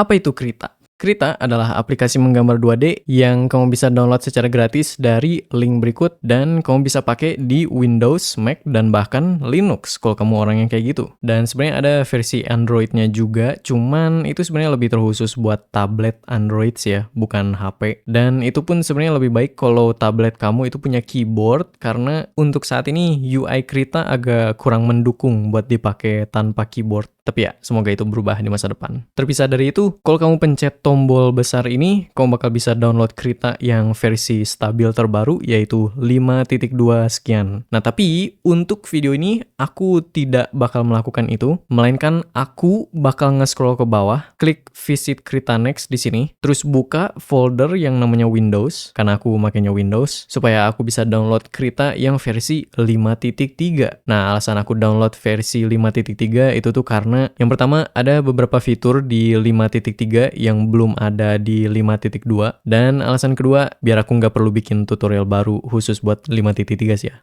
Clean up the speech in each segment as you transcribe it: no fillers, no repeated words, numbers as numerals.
Apa itu Krita? Krita adalah aplikasi menggambar 2D yang kamu bisa download secara gratis dari link berikut dan kamu bisa pakai di Windows, Mac, dan bahkan Linux kalau kamu orang yang kayak gitu. Dan sebenarnya ada versi Android-nya juga, cuman itu sebenarnya lebih terkhusus buat tablet Android sih ya, bukan HP. Dan itu pun sebenarnya lebih baik kalau tablet kamu itu punya keyboard karena untuk saat ini UI Krita agak kurang mendukung buat dipakai tanpa keyboard. Tapi ya, semoga itu berubah di masa depan. Terpisah dari itu, kalau kamu pencet tombol besar ini, kamu bakal bisa download Krita yang versi stabil terbaru, yaitu 5.2 sekian. Nah, tapi untuk video ini, aku tidak bakal melakukan itu, melainkan aku bakal nge-scroll ke bawah, klik Visit Krita Next di sini, terus buka folder yang namanya Windows, karena aku makainya Windows, supaya aku bisa download Krita yang versi 5.3. Nah, alasan aku download versi 5.3 itu tuh karena yang pertama ada beberapa fitur di 5.3 yang belum ada di 5.2 dan alasan kedua biar aku nggak perlu bikin tutorial baru khusus buat 5.3 sih ya.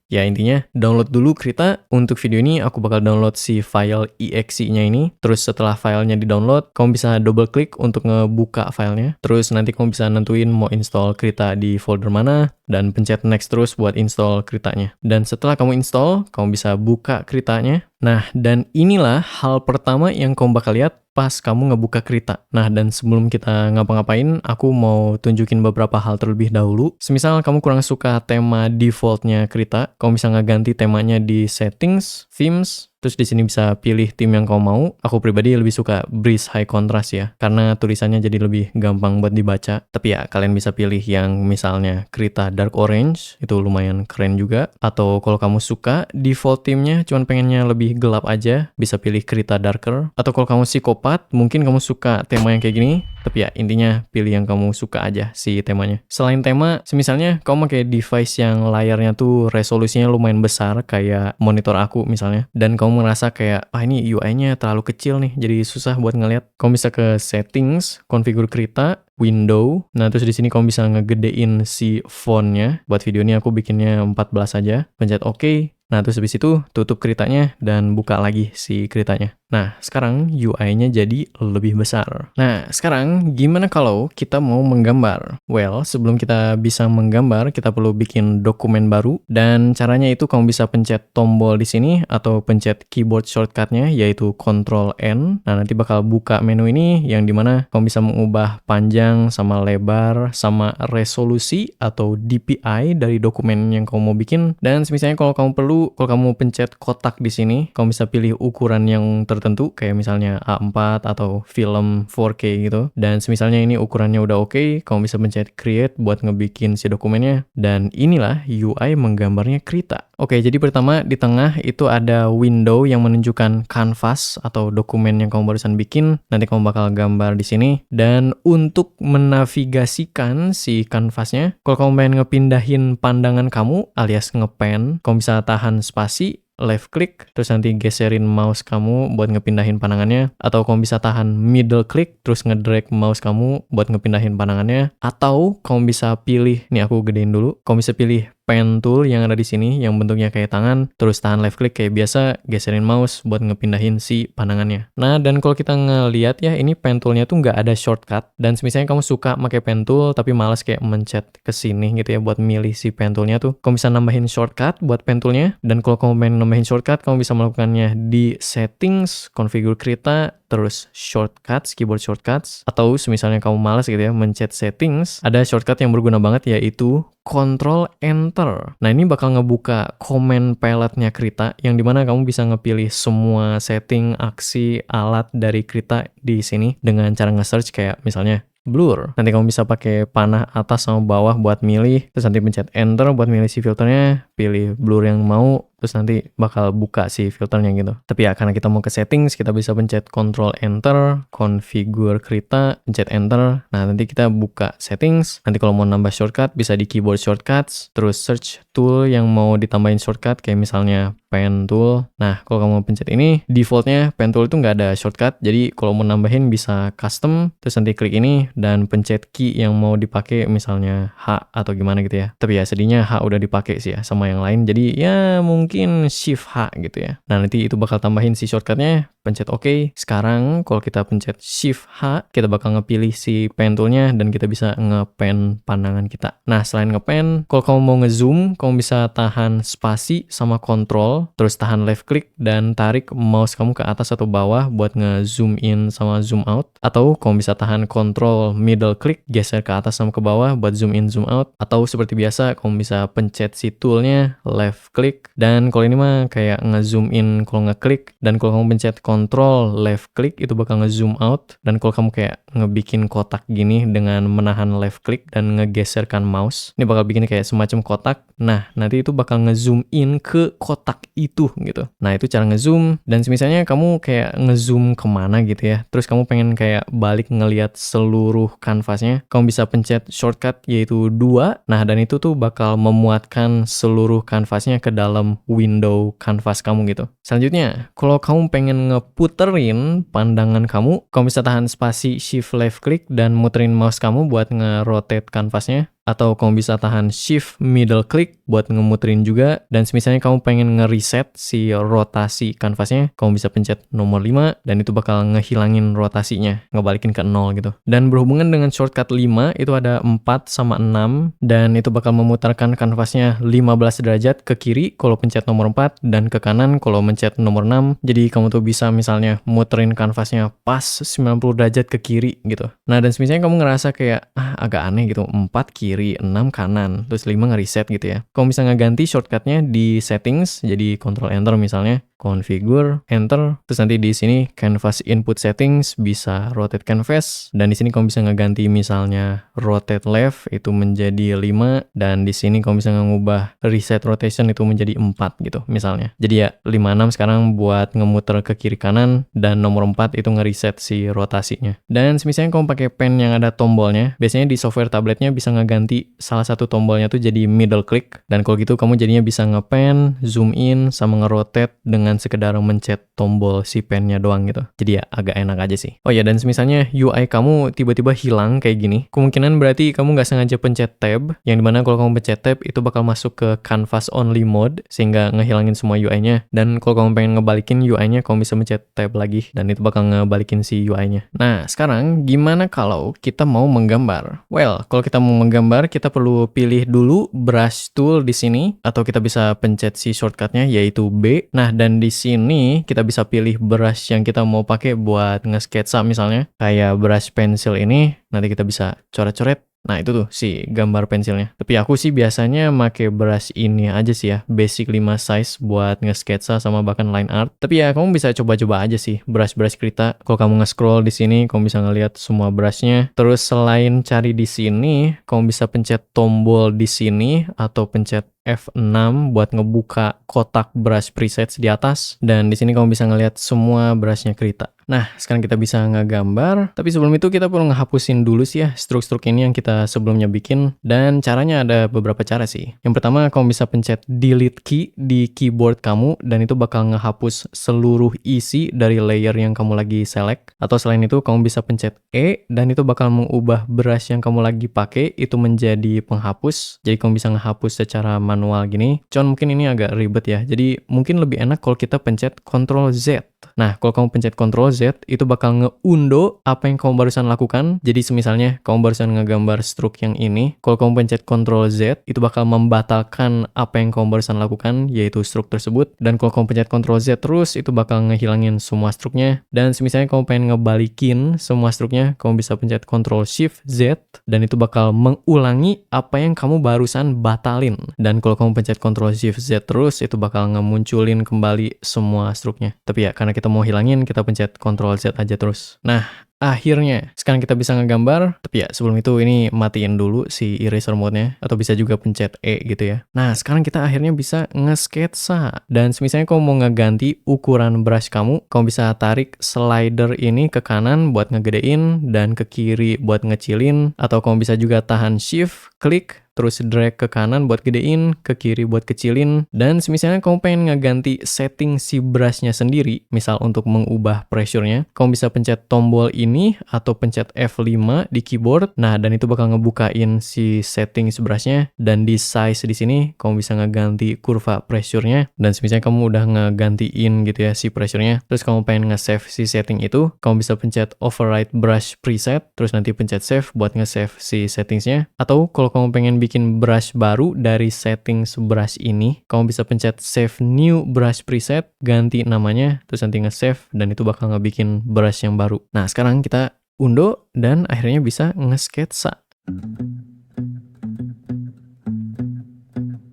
Ya intinya download dulu Krita. Untuk video ini aku bakal download si file exe-nya ini. Terus setelah filenya di-download, kamu bisa double klik untuk ngebuka filenya. Terus nanti kamu bisa nentuin mau install Krita di folder mana dan pencet next terus buat install Kritanya. Dan setelah kamu install, kamu bisa buka Kritanya. Nah, dan inilah hal pertama yang kamu bakal lihat pas kamu ngebuka Krita. Nah, dan sebelum kita ngapa-ngapain, aku mau tunjukin beberapa hal terlebih dahulu. Semisal kamu kurang suka tema defaultnya Krita, kamu bisa ngeganti temanya di settings, themes, terus di sini bisa pilih theme yang kamu mau. Aku pribadi lebih suka Breeze High Contrast ya, karena tulisannya jadi lebih gampang buat dibaca. Tapi ya, kalian bisa pilih yang misalnya Krita Dark Orange, itu lumayan keren juga. Atau kalau kamu suka default theme-nya cuman pengennya lebih gelap aja, bisa pilih Krita Darker. Atau kalau kamu psikopat, mungkin kamu suka tema yang kayak gini. Tapi ya, intinya pilih yang kamu suka aja si temanya. Selain tema, misalnya kamu pakai device yang layarnya tuh resolusinya lumayan besar, kayak monitor aku misalnya, dan kamu merasa kayak, ini UI-nya terlalu kecil nih, jadi susah buat ngeliat. Kamu bisa ke settings, configure Krita, window. Nah, terus di sini kamu bisa ngegedein si fontnya. Buat video ini aku bikinnya 14 aja. Pencet OK. Nah, terus habis itu tutup Kritanya dan buka lagi si Kritanya. Nah, sekarang UI-nya jadi lebih besar. Nah, sekarang gimana kalau kita mau menggambar? Well, sebelum kita bisa menggambar, kita perlu bikin dokumen baru. Dan caranya itu kamu bisa pencet tombol di sini atau pencet keyboard shortcut-nya yaitu Ctrl-N. Nah, nanti bakal buka menu ini yang dimana kamu bisa mengubah panjang sama lebar sama resolusi atau DPI dari dokumen yang kamu mau bikin. Dan misalnya kalau kamu perlu, kalau kamu pencet kotak di sini, kamu bisa pilih ukuran yang tertentu kayak misalnya A4 atau film 4K gitu. Dan misalnya ini ukurannya udah oke, kamu bisa pencet create buat ngebikin si dokumennya. Dan inilah UI menggambarnya Krita. Oke, jadi pertama di tengah itu ada window yang menunjukkan canvas atau dokumen yang kamu barusan bikin. Nanti kamu bakal gambar di sini. Dan untuk menavigasikan si kanvasnya, kalau kamu pengen ngepindahin pandangan kamu alias ngepen, kamu bisa tahan spasi, left click, terus nanti geserin mouse kamu buat ngepindahin pandangannya. Atau kamu bisa tahan middle click, terus ngedrag mouse kamu buat ngepindahin pandangannya. Atau kamu bisa pilih, nih aku gedein dulu, kamu bisa pilih pen tool yang ada di sini yang bentuknya kayak tangan, terus tahan left click kayak biasa, geserin mouse buat ngepindahin si pandangannya. Nah, dan kalau kita ngeliat ya, ini pen toolnya tuh nggak ada shortcut. Dan misalnya kamu suka pakai pen tool tapi males kayak mencet ke sini gitu ya buat milih si pen toolnya tuh, kamu bisa nambahin shortcut buat pen toolnya. Dan kalau kamu pengen nambahin shortcut, kamu bisa melakukannya di settings, configure Krita, terus shortcuts, keyboard shortcuts. Atau misalnya kamu malas gitu ya mencet settings, ada shortcut yang berguna banget yaitu Ctrl Enter. Nah, ini bakal ngebuka command palette-nya Krita yang dimana kamu bisa ngepilih semua setting, aksi, alat dari Krita di sini dengan cara nge-search kayak misalnya blur. Nanti kamu bisa pakai panah atas sama bawah buat milih, terus nanti pencet enter buat milih si filternya, pilih blur yang mau, terus nanti bakal buka si filternya gitu. Tapi ya karena kita mau ke settings, kita bisa pencet Ctrl Enter, configure Krita, pencet enter. Nah, nanti kita buka settings. Nanti kalau mau nambah shortcut bisa di keyboard shortcuts, terus search tool yang mau ditambahin shortcut kayak misalnya pen tool. Nah, kalau kamu pencet ini, defaultnya pen tool itu nggak ada shortcut. Jadi kalau mau nambahin bisa custom, terus nanti klik ini dan pencet key yang mau dipakai misalnya H atau gimana gitu ya. Tapi ya sedihnya H udah dipakai sih ya sama yang lain. Jadi ya mungkin shift H gitu ya. Nah, nanti itu bakal tambahin si shortcutnya. pencet OK. Sekarang kalau kita pencet Shift H, kita bakal ngepilih si pen toolnya dan kita bisa ngepen pandangan kita. Nah, selain ngepen, kalau kamu mau ngezoom, kamu bisa tahan spasi sama kontrol, terus tahan left click dan tarik mouse kamu ke atas atau bawah buat nge-zoom in sama zoom out. Atau kamu bisa tahan kontrol middle click, geser ke atas sama ke bawah buat zoom in zoom out. Atau seperti biasa, kamu bisa pencet si toolnya left click, dan kalau ini mah kayak nge-zoom in kalau ngeklik, dan kalau kamu pencet control left click itu bakal nge-zoom out, dan kalau kamu kayak ngebikin kotak gini dengan menahan left click dan ngegeserkan mouse, ini bakal bikin kayak semacam kotak. Nah, nanti itu bakal nge-zoom in ke kotak itu gitu. Nah, itu cara nge-zoom, dan misalnya kamu kayak nge-zoom kemana gitu ya, terus kamu pengen kayak balik ngelihat seluruh kanvasnya, kamu bisa pencet shortcut yaitu 2. Nah, dan itu tuh bakal memuatkan seluruh kanvasnya ke dalam window kanvas kamu gitu. Selanjutnya, kalau kamu pengen ngeputerin pandangan kamu bisa tahan spasi shift left click dan muterin mouse kamu buat nge-rotate kanvasnya. Atau kamu bisa tahan shift middle click buat ngemuterin juga. Dan misalnya kamu pengen nge-reset si rotasi kanvasnya, kamu bisa pencet nomor 5 dan itu bakal ngehilangin rotasinya, ngebalikin ke 0 gitu. Dan berhubungan dengan shortcut 5, itu ada 4 sama 6 dan itu bakal memutarkan kanvasnya 15 derajat ke kiri kalau pencet nomor 4 dan ke kanan kalau mencet nomor 6. Jadi kamu tuh bisa misalnya muterin kanvasnya pas 90 derajat ke kiri gitu. Nah, dan misalnya kamu ngerasa kayak agak aneh gitu, 4 kiri 6 kanan, terus 5 nge-reset gitu ya. Kamu bisa ngeganti shortcutnya di settings, jadi Ctrl Enter misalnya, configure, enter, terus nanti di sini canvas input settings bisa rotate canvas, dan di sini kamu bisa ngeganti misalnya rotate left itu menjadi 5, dan di sini kamu bisa ngubah reset rotation itu menjadi 4 gitu misalnya. Jadi ya 56 sekarang buat ngemuter ke kiri kanan, dan nomor 4 itu ngereset si rotasinya. Dan misalnya kamu pakai pen yang ada tombolnya, biasanya di software tabletnya bisa ngeganti salah satu tombolnya tuh jadi middle click, dan kalau gitu kamu jadinya bisa ngepen, zoom in, sama ngerotate dengan sekedar mencet tombol si pennya doang gitu. Jadi ya agak enak aja sih. Oh ya, dan misalnya UI kamu tiba-tiba hilang kayak gini, kemungkinan berarti kamu nggak sengaja pencet tab, yang dimana kalau kamu pencet tab itu bakal masuk ke canvas only mode sehingga ngehilangin semua UI-nya. Dan kalau kamu pengen ngebalikin UI-nya, kamu bisa mencet tab lagi dan itu bakal ngebalikin si UI-nya. Nah, sekarang gimana kalau kita mau menggambar? Well, kalau kita mau menggambar, kita perlu pilih dulu brush tool di sini, atau kita bisa pencet si shortcutnya yaitu B. Nah, dan di sini kita bisa pilih brush yang kita mau pakai buat nge-sketsa misalnya. Kayak brush pensil ini, nanti kita bisa coret-coret. Nah, itu tuh si gambar pensilnya. Tapi aku sih biasanya make brush ini aja sih ya, basic 5 size buat nge-sketsa sama bahkan line art. Tapi ya kamu bisa coba-coba aja sih brush-brush Krita. Kalau kamu nge-scroll di sini, kamu bisa ngelihat semua brushnya. Terus selain cari di sini, kamu bisa pencet tombol di sini atau pencet F6 buat ngebuka kotak brush presets di atas, dan di sini kamu bisa ngelihat semua brushnya Krita. Nah, sekarang kita bisa ngegambar, tapi sebelum itu kita perlu ngehapusin dulu sih ya struk-struk ini yang kita sebelumnya bikin, dan caranya ada beberapa cara sih. Yang pertama, kamu bisa pencet delete key di keyboard kamu, dan itu bakal ngehapus seluruh isi dari layer yang kamu lagi select. Atau selain itu, kamu bisa pencet E, dan itu bakal mengubah brush yang kamu lagi pakai itu menjadi penghapus. Jadi kamu bisa ngehapus secara manual gini. Cuman mungkin ini agak ribet ya, jadi mungkin lebih enak kalau kita pencet Ctrl Z. Nah, kalau kamu pencet Ctrl Z, itu bakal nge-undo apa yang kamu barusan lakukan. Jadi semisalnya kamu barusan ngegambar struk yang ini, kalau kamu pencet Ctrl Z, itu bakal membatalkan apa yang kamu barusan lakukan, yaitu struk tersebut. Dan kalau kamu pencet Ctrl Z terus, itu bakal ngehilangin semua struknya. Dan semisalnya kamu pengen ngebalikin semua struknya, kamu bisa pencet Ctrl Shift Z, dan itu bakal mengulangi apa yang kamu barusan batalin. Dan kalau kamu pencet Ctrl Shift Z terus, itu bakal ngemunculin kembali semua struknya. Tapi ya, karena kita mau hilangin, kita pencet Ctrl Z aja terus. Nah, akhirnya sekarang kita bisa ngegambar. Tapi ya, sebelum itu ini matiin dulu si eraser mode-nya, atau bisa juga pencet E gitu ya. Nah, sekarang kita akhirnya bisa nge-sketsa. Dan misalnya kamu mau ngeganti ukuran brush kamu bisa tarik slider ini ke kanan buat ngegedein dan ke kiri buat ngecilin, atau kamu bisa juga tahan shift, klik, terus drag ke kanan buat gedein, ke kiri buat kecilin, dan misalnya kamu pengen ngeganti setting si brushnya sendiri, misal untuk mengubah pressure-nya, kamu bisa pencet tombol ini atau pencet F5 di keyboard. Nah, dan itu bakal ngebukain si setting si brushnya, dan di size di sini kamu bisa ngeganti kurva pressure-nya, dan misalnya kamu udah ngegantiin gitu ya si pressure-nya, terus kamu pengen nge-save si setting itu, kamu bisa pencet override brush preset, terus nanti pencet save buat nge-save si settingsnya. Atau kalau kamu pengen bikin brush baru dari settings brush ini, kamu bisa pencet save new brush preset, ganti namanya, terus nanti nge-save, dan itu bakal ngebikin brush yang baru. Nah, sekarang kita undo dan akhirnya bisa nge-sketsa.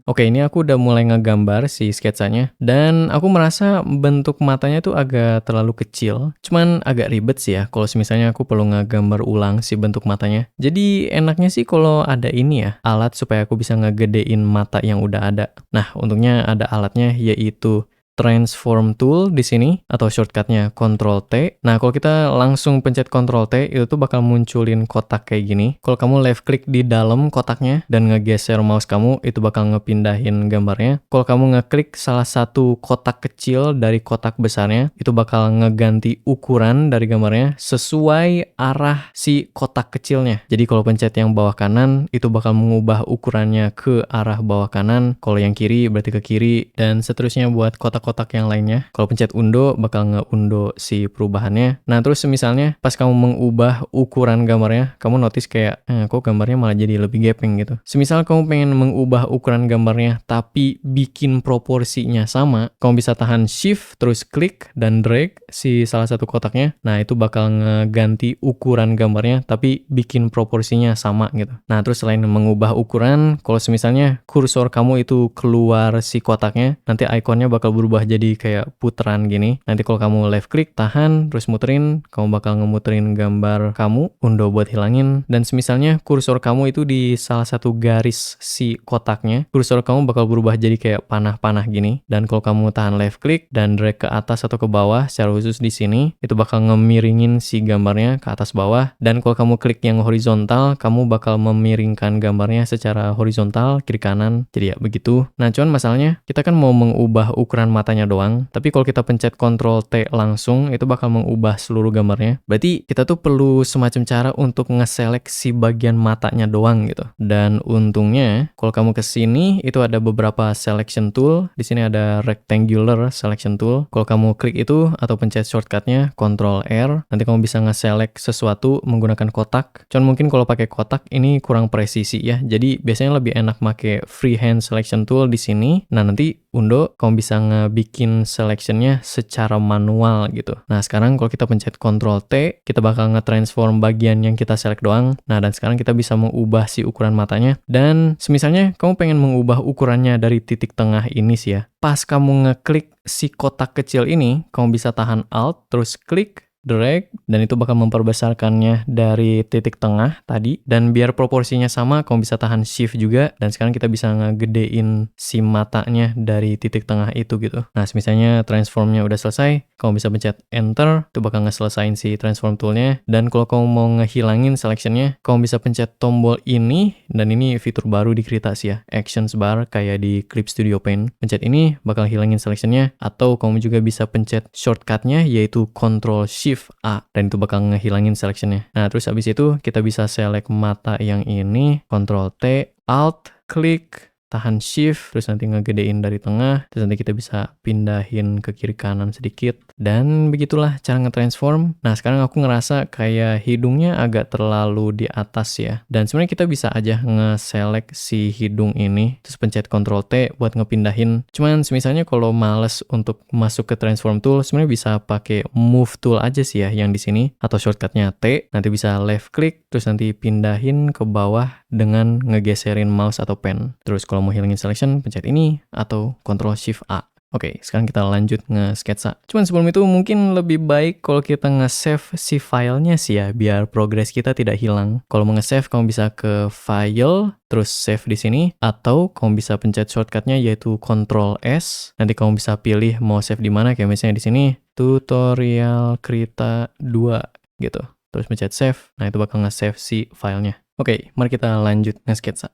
Oke, ini aku udah mulai ngegambar si sketsanya, dan aku merasa bentuk matanya tuh agak terlalu kecil. Cuman agak ribet sih ya, kalau misalnya aku perlu ngegambar ulang si bentuk matanya. Jadi enaknya sih kalau ada ini ya, alat supaya aku bisa ngegedein mata yang udah ada. Nah, untungnya ada alatnya, yaitu transform tool di sini atau shortcutnya Ctrl T. Nah, kalau kita langsung pencet Ctrl T, itu tuh bakal munculin kotak kayak gini. Kalau kamu left click di dalam kotaknya dan ngegeser mouse kamu, itu bakal ngepindahin gambarnya. Kalau kamu ngeklik salah satu kotak kecil dari kotak besarnya, itu bakal ngeganti ukuran dari gambarnya sesuai arah si kotak kecilnya. Jadi kalau pencet yang bawah kanan, itu bakal mengubah ukurannya ke arah bawah kanan. Kalau yang kiri berarti ke kiri, dan seterusnya buat kotak-kotak yang lainnya. Kalau pencet undo, bakal nge-undo si perubahannya. Nah, terus misalnya pas kamu mengubah ukuran gambarnya, kamu notice kayak, kok gambarnya malah jadi lebih gepeng gitu. Semisal kamu pengen mengubah ukuran gambarnya, tapi bikin proporsinya sama, kamu bisa tahan shift, terus klik, dan drag si salah satu kotaknya. Nah, itu bakal ngeganti ukuran gambarnya, tapi bikin proporsinya sama gitu. Nah, terus selain mengubah ukuran, kalau misalnya kursor kamu itu keluar si kotaknya, nanti ikonnya bakal berubah jadi kayak puteran gini. Nanti kalau kamu left click, tahan, terus muterin, kamu bakal ngemuterin gambar kamu, undo buat hilangin. Dan misalnya kursor kamu itu di salah satu garis si kotaknya, kursor kamu bakal berubah jadi kayak panah-panah gini. Dan kalau kamu tahan left click dan drag ke atas atau ke bawah, secara khusus di sini, itu bakal ngemiringin si gambarnya ke atas bawah. Dan kalau kamu klik yang horizontal, kamu bakal memiringkan gambarnya secara horizontal, kiri kanan. Jadi ya begitu. Nah, cuman masalahnya, kita kan mau mengubah ukuran matanya doang, tapi kalau kita pencet Ctrl T langsung, itu bakal mengubah seluruh gambarnya. Berarti kita tuh perlu semacam cara untuk ngeseleksi bagian matanya doang gitu. Dan untungnya, kalau kamu ke sini, itu ada beberapa selection tool. Di sini ada rectangular selection tool. Kalau kamu klik itu atau pencet shortcutnya Ctrl R, nanti kamu bisa nge-select sesuatu menggunakan kotak. Cuman mungkin kalau pakai kotak ini kurang presisi ya. Jadi biasanya lebih enak pakai freehand selection tool di sini. Nah, nanti undo, kamu bisa ngebikin selectionnya secara manual gitu. Nah, sekarang kalau kita pencet Ctrl T, kita bakal nge-transform bagian yang kita select doang. Nah, dan sekarang kita bisa mengubah si ukuran matanya. Dan semisalnya kamu pengen mengubah ukurannya dari titik tengah ini sih ya. Pas kamu ngeklik si kotak kecil ini, kamu bisa tahan Alt, terus klik, drag, dan itu bakal memperbesarkannya dari titik tengah tadi. Dan biar proporsinya sama, kamu bisa tahan shift juga, dan sekarang kita bisa ngegedein si matanya dari titik tengah itu gitu. Nah, misalnya transformnya udah selesai, kamu bisa pencet enter, itu bakal ngeselesain si transform toolnya. Dan kalau kamu mau ngehilangin selectionnya, kamu bisa pencet tombol ini, dan ini fitur baru di Krita sih ya, actions bar kayak di Clip Studio Paint. Pencet ini bakal hilangin selectionnya, atau kamu juga bisa pencet shortcutnya, yaitu Ctrl Shift A, dan itu bakal ngehilangin selectionnya. Nah, terus habis itu kita bisa select mata yang ini, Ctrl T, Alt, klik, tahan shift, terus nanti ngegedein dari tengah, terus nanti kita bisa pindahin ke kiri kanan sedikit, dan begitulah cara nge-transform. Nah, sekarang aku ngerasa kayak hidungnya agak terlalu di atas ya, dan sebenarnya kita bisa aja nge-select si hidung ini, terus pencet Ctrl T buat ngepindahin. Cuman misalnya kalau males untuk masuk ke transform tool, sebenarnya bisa pakai move tool aja sih ya yang di sini, atau shortcutnya T, nanti bisa left click, terus nanti pindahin ke bawah dengan ngegeserin mouse atau pen. Terus kalau mau hilangin selection, pencet ini atau Ctrl Shift A. Oke, sekarang kita lanjut nge-sketsa. Cuman sebelum itu mungkin lebih baik kalau kita nge-save si filenya sih ya, biar progres kita tidak hilang. Kalau mau nge-save, kamu bisa ke File, terus save di sini, atau kamu bisa pencet shortcutnya yaitu Ctrl S. Nanti kamu bisa pilih mau save di mana, kayak misalnya di sini, tutorial Krita 2 gitu. Terus pencet save, nah itu bakal nge-save si filenya. Oke, mari kita lanjut nge-sketsa.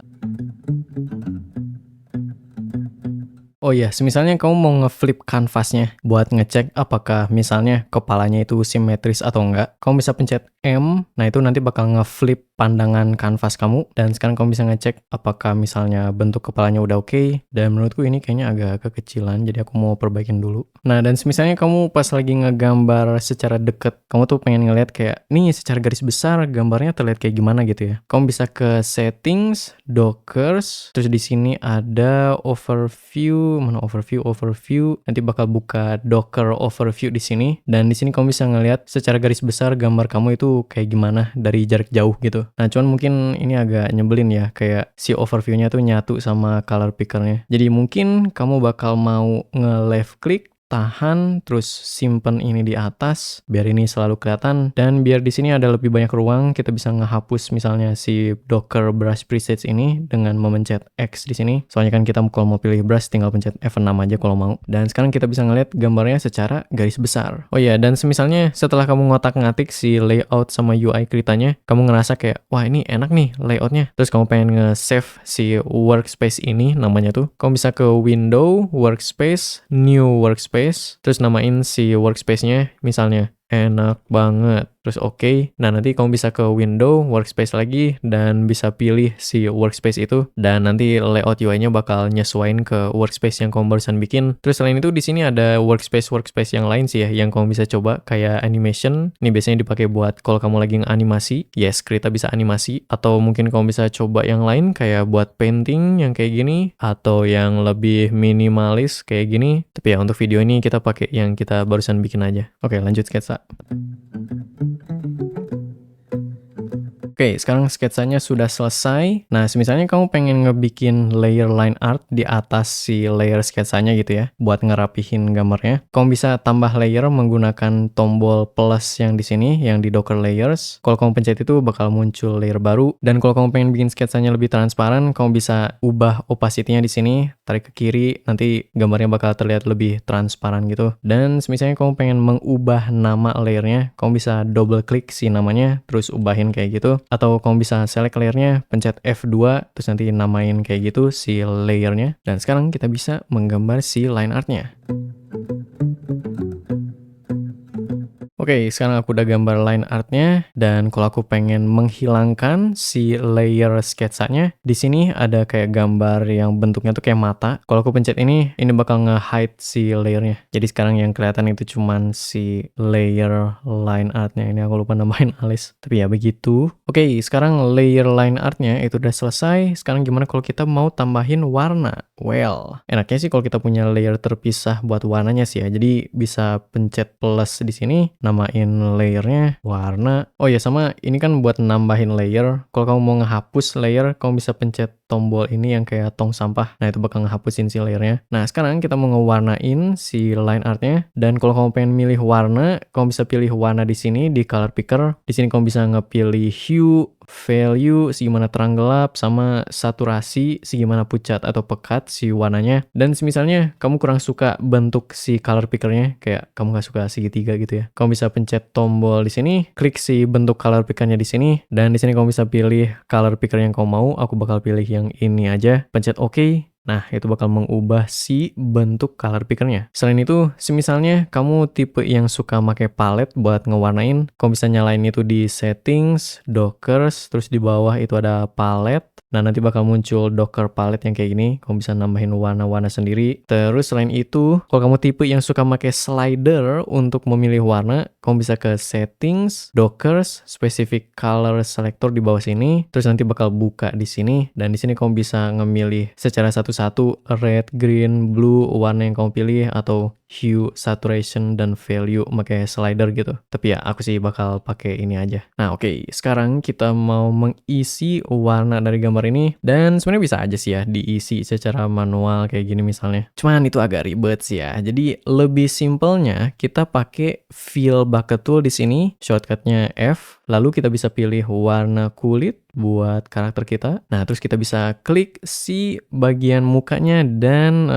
Oh iya, semisalnya kamu mau ngeflip kanvasnya buat ngecek apakah misalnya kepalanya itu simetris atau enggak, kamu bisa pencet M. Nah, itu nanti bakal ngeflip pandangan kanvas kamu, dan sekarang kamu bisa ngecek apakah misalnya bentuk kepalanya udah oke. Dan menurutku ini kayaknya agak kekecilan, jadi aku mau perbaikin dulu. Nah, dan semisalnya kamu pas lagi ngegambar secara deket, kamu tuh pengen ngeliat kayak nih secara garis besar gambarnya terlihat kayak gimana gitu ya. Kamu bisa ke settings, dockers, terus di sini ada overview, mana overview, nanti bakal buka docker overview di sini, dan di sini kamu bisa ngeliat secara garis besar gambar kamu itu kayak gimana dari jarak jauh gitu. Nah, cuman mungkin ini agak nyebelin ya, kayak si overview-nya tuh nyatu sama color picker-nya. Jadi mungkin kamu bakal mau nge-left click, tahan, terus simpen ini di atas biar ini selalu kelihatan, dan biar di sini ada lebih banyak ruang, kita bisa ngehapus misalnya si Docker brush presets ini dengan memencet X di sini. Soalnya kan kita kalau mau pilih brush tinggal pencet F6 aja kalau mau. Dan sekarang kita bisa ngeliat gambarnya secara garis besar. Oh iya, dan semisalnya setelah kamu ngotak-ngatik si layout sama UI Kritanya, kamu ngerasa kayak wah ini enak nih layoutnya, terus kamu pengen nge-save si workspace ini, namanya tuh kamu bisa ke window, workspace, new workspace, terus namain si workspace-nya misalnya enak banget, terus oke. Nah, nanti kamu bisa ke window, workspace lagi, dan bisa pilih si workspace itu, dan nanti layout UI-nya bakal nyesuaiin ke workspace yang kamu barusan bikin. Terus selain itu di sini ada workspace yang lain sih ya, yang kamu bisa coba kayak animation. Ini biasanya dipakai buat kalau kamu lagi nge-animasi. Yes, Krita bisa animasi, atau mungkin kamu bisa coba yang lain kayak buat painting yang kayak gini, atau yang lebih minimalis kayak gini. Tapi ya untuk video ini kita pakai yang kita barusan bikin aja. Oke, lanjut sketsa. Oke, sekarang sketsanya sudah selesai. Nah, misalnya kamu pengen ngebikin layer line art di atas si layer sketsanya gitu ya, buat ngerapihin gambarnya. Kamu bisa tambah layer menggunakan tombol plus yang di sini, yang di Docker Layers. Kalau kamu pencet itu bakal muncul layer baru. Dan kalau kamu pengen bikin sketsanya lebih transparan, kamu bisa ubah opacity-nya di sini, tarik ke kiri, nanti gambarnya bakal terlihat lebih transparan gitu. Dan misalnya kamu pengen mengubah nama layernya, kamu bisa double klik si namanya, terus ubahin kayak gitu. Atau kamu bisa select layernya, pencet F2, terus nanti namain kayak gitu si layernya. Dan sekarang kita bisa menggambar si line artnya. Oke, sekarang aku udah gambar line artnya, dan kalau aku pengen menghilangkan si layer sketsanya, di sini ada kayak gambar yang bentuknya tuh kayak mata. Kalau aku pencet ini bakal nge-hide si layernya. Jadi sekarang yang kelihatan itu cuman si layer line artnya. Ini aku lupa namain alis. Tapi ya begitu. Oke, sekarang layer line artnya itu udah selesai. Sekarang gimana kalau kita mau tambahin warna? Well, enaknya sih kalau kita punya layer terpisah buat warnanya sih ya. Jadi bisa pencet plus di sini, namain layernya warna. Oh ya, sama ini kan buat nambahin layer. Kalau kamu mau ngehapus layer, kamu bisa pencet tombol ini yang kayak tong sampah. Nah, itu bakal ngehapusin si layernya. Nah, sekarang kita mau ngewarnain si line artnya. Dan kalau kamu pengen milih warna, kamu bisa pilih warna di sini di color picker. Di sini kamu bisa ngepilih hue, value, segimana terang gelap, sama saturasi, segimana pucat atau pekat si warnanya. Dan misalnya kamu kurang suka bentuk si color pickernya, kayak kamu nggak suka segitiga gitu ya, kamu bisa pencet tombol di sini, klik si bentuk color pickernya di sini, dan di sini kamu bisa pilih color picker yang kamu mau. Aku bakal pilih yang ini aja, pencet OK. Nah, itu bakal mengubah si bentuk color pickernya. Selain itu, misalnya kamu tipe yang suka pakai palette buat ngewarnain, kamu bisa nyalain itu di settings, dockers, terus di bawah itu ada palette. Nah, nanti bakal muncul Docker palette yang kayak gini. Kamu bisa nambahin warna-warna sendiri. Terus selain itu, kalau kamu tipe yang suka pakai slider untuk memilih warna, kamu bisa ke settings, dockers, specific color selector di bawah sini. Terus nanti bakal buka di sini. Dan di sini kamu bisa ngemilih secara satu-satu red, green, blue, warna yang kamu pilih, atau hue, saturation, dan value pakai slider gitu. Tapi ya, aku sih bakal pakai ini aja. Nah, oke. Sekarang kita mau mengisi warna dari gambar ini. Dan sebenarnya bisa aja sih ya diisi secara manual kayak gini misalnya. Cuman itu agak ribet sih ya. Jadi lebih simpelnya kita pakai fill bucket tool di sini. Shortcutnya F. Lalu kita bisa pilih warna kulit buat karakter kita. Nah, terus kita bisa klik si bagian mukanya dan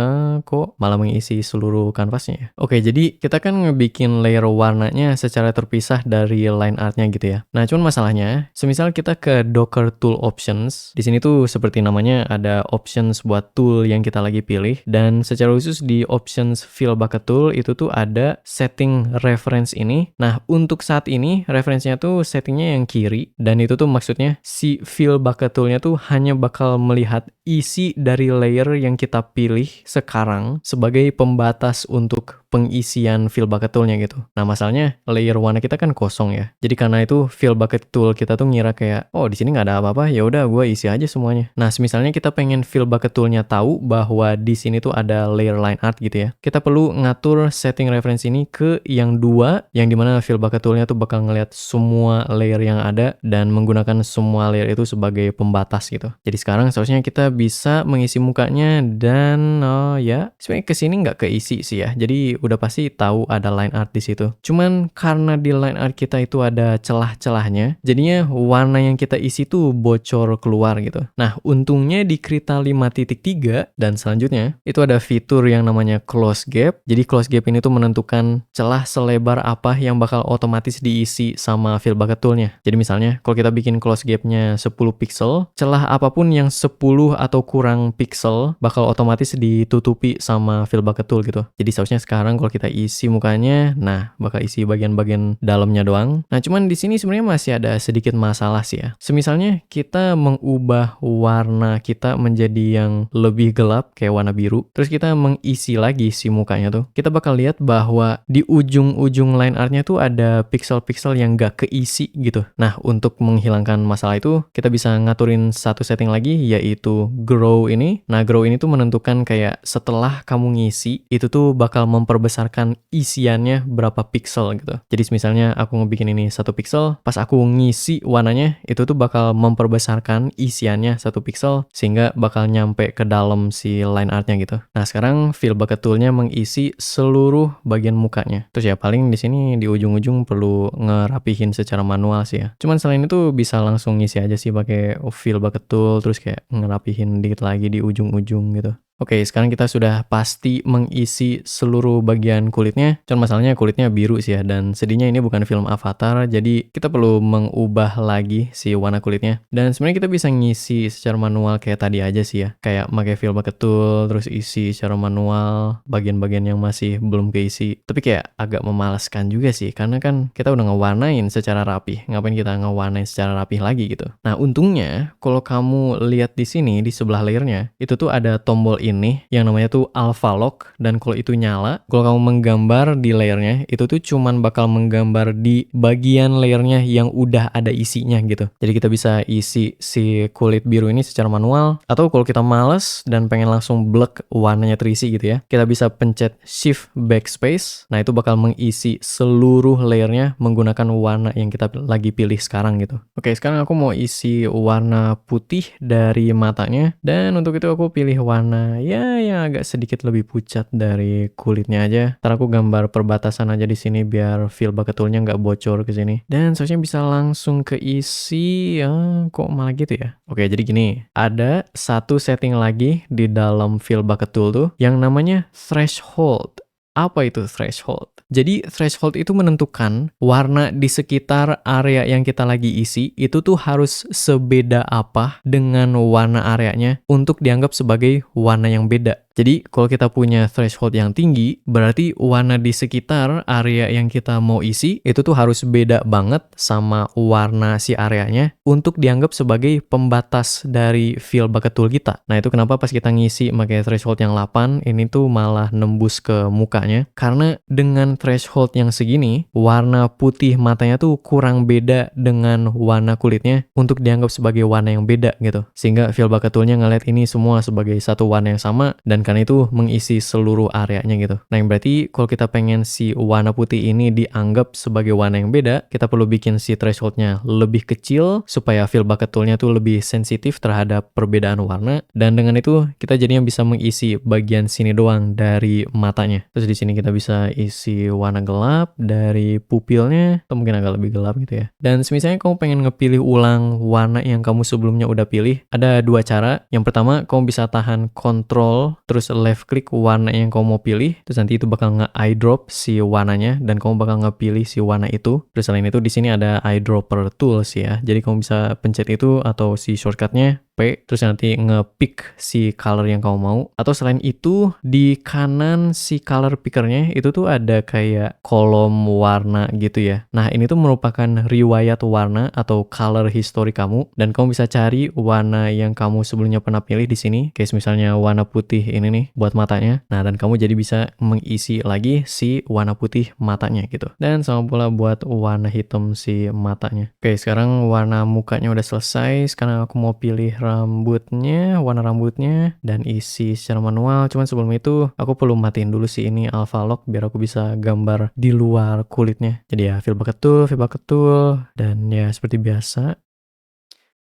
kok malah mengisi seluruh kanvasnya ya. Oke, jadi kita kan ngebikin layer warnanya secara terpisah dari line artnya gitu ya. Nah, cuman masalahnya, semisal kita ke Docker Tool Options, di sini tuh seperti namanya ada options buat tool yang kita lagi pilih, dan secara khusus di options Fill Bucket Tool itu tuh ada setting reference ini. Nah, untuk saat ini referensinya tuh settingnya yang kiri, dan itu tuh maksudnya si Fill Bucket Tool-nya tuh hanya bakal melihat isi dari layer yang kita pilih sekarang sebagai pembatas untuk pengisian Fill Bucket Tool-nya gitu. Nah, masalahnya layer warna kita kan kosong ya. Jadi karena itu Fill Bucket Tool kita tuh ngira kayak, oh di sini nggak ada apa-apa, ya udah gue isi aja semuanya. Nah, misalnya kita pengen Fill Bucket Tool-nya tahu bahwa di sini tuh ada layer line art gitu ya. Kita perlu ngatur setting reference ini ke yang 2, yang dimana Fill Bucket Tool-nya tuh bakal ngeliat semua layer yang ada dan menggunakan semua layer itu sebagai pembatas gitu. Jadi sekarang seharusnya kita bisa mengisi mukanya dan ya sebenarnya kesini nggak keisi sih ya. Jadi udah pasti tahu ada line art di situ. Cuman karena di line art kita itu ada celah-celahnya, jadinya warna yang kita isi tuh bocor keluar gitu. Nah, untungnya di Krita 5.3 dan selanjutnya itu ada fitur yang namanya close gap. Jadi close gap ini tuh menentukan celah selebar apa yang bakal otomatis diisi sama Fill Bucket Tool-nya. Jadi misalnya kalau kita bikin close gap-nya 10 pixel, celah apapun yang 10 atau kurang pixel bakal otomatis ditutupi sama Fill Bucket Tool gitu. Jadi seharusnya sekarang kalau kita isi mukanya, nah bakal isi bagian-bagian dalamnya doang. Nah, cuman di sini sebenarnya masih ada sedikit masalah sih ya. Semisalnya kita mengubah warna kita menjadi yang lebih gelap kayak warna biru, terus kita mengisi lagi si mukanya tuh. Kita bakal lihat bahwa di ujung-ujung line artnya tuh ada pixel-pixel yang gak keisi gitu. Nah, untuk menghilangkan masalah itu, kita bisa ngaturin satu setting lagi, yaitu grow ini. Nah, grow ini tuh menentukan kayak setelah kamu ngisi, itu tuh bakal memperbesarkan isiannya berapa pixel gitu. Jadi misalnya aku ngebikin ini 1 pixel, pas aku ngisi warnanya, itu tuh bakal memperbesarkan isiannya 1 pixel, sehingga bakal nyampe ke dalam si line artnya gitu. Nah, sekarang Fill Bucket Tool-nya mengisi seluruh bagian mukanya. Terus ya paling di sini di ujung-ujung perlu ngerapihin secara manual sih ya. Cuman selain itu bisa langsung ngisi aja sih pakai Fill Bucket Tool, terus kayak ngerapihin dikit lagi di ujung-ujung gitu. Oke, sekarang kita sudah pasti mengisi seluruh bagian kulitnya. Cuman masalahnya kulitnya biru sih ya, dan sedihnya ini bukan film Avatar, jadi kita perlu mengubah lagi si warna kulitnya. Dan sebenarnya kita bisa ngisi secara manual kayak tadi aja sih ya. Kayak pakai Fill Bucket Tool, terus isi secara manual bagian-bagian yang masih belum keisi. Tapi kayak agak memalaskan juga sih, karena kan kita udah ngewarnain secara rapih. Ngapain kita ngewarnain secara rapih lagi gitu. Nah, untungnya kalau kamu lihat di sini, di sebelah layernya, itu tuh ada tombol ini yang namanya tuh Alpha Lock, dan kalau itu nyala, kalau kamu menggambar di layernya itu tuh cuman bakal menggambar di bagian layernya yang udah ada isinya gitu. Jadi kita bisa isi si kulit biru ini secara manual, atau kalau kita males dan pengen langsung blek warnanya terisi gitu ya, kita bisa pencet Shift Backspace. Nah, itu bakal mengisi seluruh layernya menggunakan warna yang kita lagi pilih sekarang gitu. Oke, sekarang aku mau isi warna putih dari matanya, dan untuk itu aku pilih warna ya yang agak sedikit lebih pucat dari kulitnya aja. Ntar aku gambar perbatasan aja di sini biar Fill Bucket Tool-nya nggak bocor ke sini. Dan seharusnya bisa langsung keisi. Ya, kok malah gitu ya? Oke, jadi gini, ada satu setting lagi di dalam Fill Bucket Tool tuh yang namanya threshold. Apa itu threshold? Jadi threshold itu menentukan warna di sekitar area yang kita lagi isi itu tuh harus sebeda apa dengan warna areanya untuk dianggap sebagai warna yang beda. Jadi kalau kita punya threshold yang tinggi, berarti warna di sekitar area yang kita mau isi itu tuh harus beda banget sama warna si areanya untuk dianggap sebagai pembatas dari Fill Bucket Tool kita. Nah, itu kenapa pas kita ngisi pakai threshold yang 8, ini tuh malah nembus ke mukanya. Karena dengan threshold yang segini, warna putih matanya tuh kurang beda dengan warna kulitnya untuk dianggap sebagai warna yang beda gitu. Sehingga Fill Bucket Tool-nya ngeliat ini semua sebagai satu warna yang sama, dan dan karena itu mengisi seluruh areanya gitu. Nah, yang berarti kalau kita pengen si warna putih ini dianggap sebagai warna yang beda, kita perlu bikin si thresholdnya lebih kecil supaya fill bucket toolnya tuh lebih sensitif terhadap perbedaan warna, dan dengan itu kita jadinya bisa mengisi bagian sini doang dari matanya. Terus di sini kita bisa isi warna gelap dari pupilnya, atau mungkin agak lebih gelap gitu ya. Dan misalnya kamu pengen ngepilih ulang warna yang kamu sebelumnya udah pilih, ada dua cara. Yang pertama, kamu bisa tahan Ctrl terus left click warna yang kamu mau pilih, terus nanti itu bakal nge-eyedrop si warnanya dan kamu bakal ngepilih si warna itu. Terus selain itu di sini ada eyedropper tools ya. Jadi kamu bisa pencet itu atau si shortcutnya P, terus nanti nge-pick si color yang kamu mau. Atau selain itu di kanan si color pickernya itu tuh ada kayak kolom warna gitu ya. Nah, ini tuh merupakan riwayat warna atau color history kamu, dan kamu bisa cari warna yang kamu sebelumnya pernah pilih di sini. Kayak misalnya warna putih ini nih buat matanya. Nah, dan kamu jadi bisa mengisi lagi si warna putih matanya gitu. Dan sama pula buat warna hitam si matanya. Oke, sekarang warna mukanya udah selesai. Sekarang aku mau pilih rambutnya, warna rambutnya, dan isi secara manual. Cuman sebelum itu aku perlu matiin dulu sih ini alpha lock biar aku bisa gambar di luar kulitnya. Jadi ya fill bucket tool, dan ya seperti biasa.